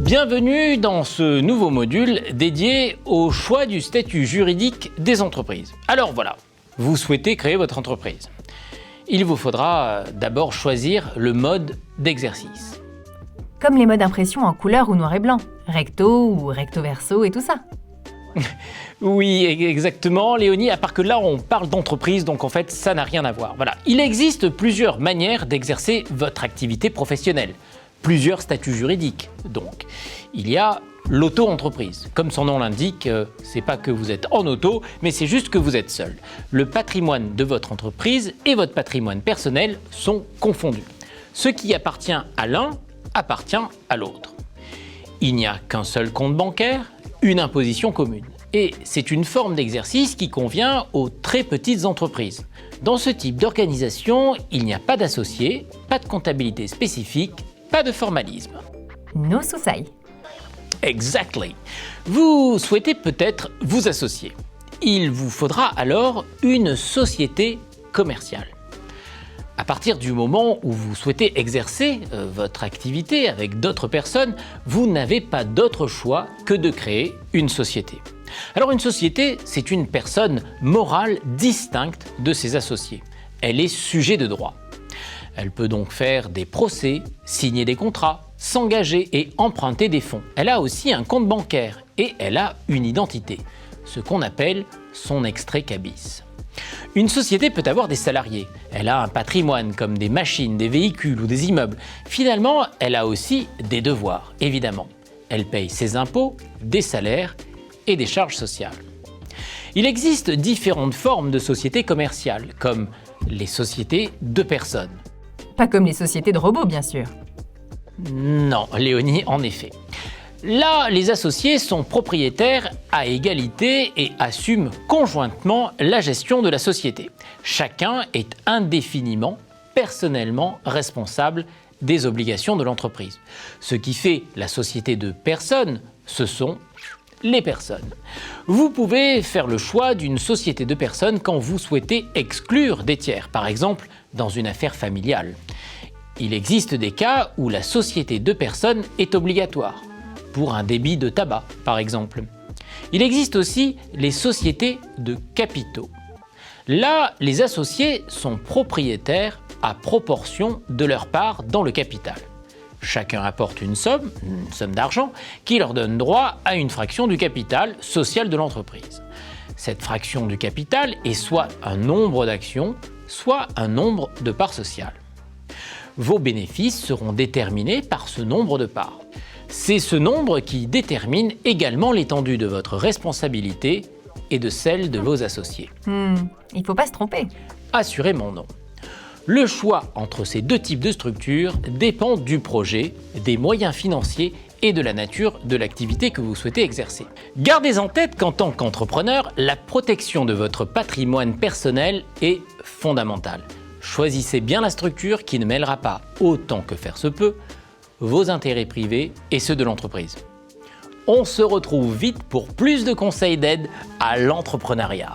Bienvenue dans ce nouveau module dédié au choix du statut juridique des entreprises. Alors voilà, vous souhaitez créer votre entreprise. Il vous faudra d'abord choisir le mode d'exercice. Comme les modes d'impression en couleur ou noir et blanc, recto ou recto verso et tout ça. Oui, exactement, Léonie, à part que là, on parle d'entreprise, donc en fait, ça n'a rien à voir. Voilà. Il existe plusieurs manières d'exercer votre activité professionnelle, plusieurs statuts juridiques. Donc, il y a l'auto-entreprise. Comme son nom l'indique, c'est pas que vous êtes en auto, mais c'est juste que vous êtes seul. Le patrimoine de votre entreprise et votre patrimoine personnel sont confondus. Ce qui appartient à l'un appartient à l'autre. Il n'y a qu'un seul compte bancaire, une imposition commune. Et c'est une forme d'exercice qui convient aux très petites entreprises. Dans ce type d'organisation, il n'y a pas d'associé, pas de comptabilité spécifique, pas de formalisme. No susai. Exactly. Vous souhaitez peut-être vous associer. Il vous faudra alors une société commerciale. À partir du moment où vous souhaitez exercer votre activité avec d'autres personnes, vous n'avez pas d'autre choix que de créer une société. Alors une société, c'est une personne morale distincte de ses associés. Elle est sujet de droit. Elle peut donc faire des procès, signer des contrats, s'engager et emprunter des fonds. Elle a aussi un compte bancaire et elle a une identité, ce qu'on appelle son extrait cabis. Une société peut avoir des salariés. Elle a un patrimoine comme des machines, des véhicules ou des immeubles. Finalement, elle a aussi des devoirs, évidemment. Elle paye ses impôts, des salaires et des charges sociales. Il existe différentes formes de sociétés commerciales, comme les sociétés de personnes. Pas comme les sociétés de robots, bien sûr. Non, Léonie, en effet. Là, les associés sont propriétaires à égalité et assument conjointement la gestion de la société. Chacun est indéfiniment, personnellement responsable des obligations de l'entreprise. Ce qui fait la société de personnes, ce sont les personnes. Vous pouvez faire le choix d'une société de personnes quand vous souhaitez exclure des tiers, par exemple dans une affaire familiale. Il existe des cas où la société de personnes est obligatoire, pour un débit de tabac, par exemple. Il existe aussi les sociétés de capitaux. Là, les associés sont propriétaires à proportion de leur part dans le capital. Chacun apporte une somme d'argent, qui leur donne droit à une fraction du capital social de l'entreprise. Cette fraction du capital est soit un nombre d'actions, soit un nombre de parts sociales. Vos bénéfices seront déterminés par ce nombre de parts. C'est ce nombre qui détermine également l'étendue de votre responsabilité et de celle de vos associés. Il faut pas se tromper. Assurément non. Le choix entre ces deux types de structures dépend du projet, des moyens financiers et de la nature de l'activité que vous souhaitez exercer. Gardez en tête qu'en tant qu'entrepreneur, la protection de votre patrimoine personnel est fondamentale. Choisissez bien la structure qui ne mêlera pas, autant que faire se peut, vos intérêts privés et ceux de l'entreprise. On se retrouve vite pour plus de conseils d'aide à l'entrepreneuriat.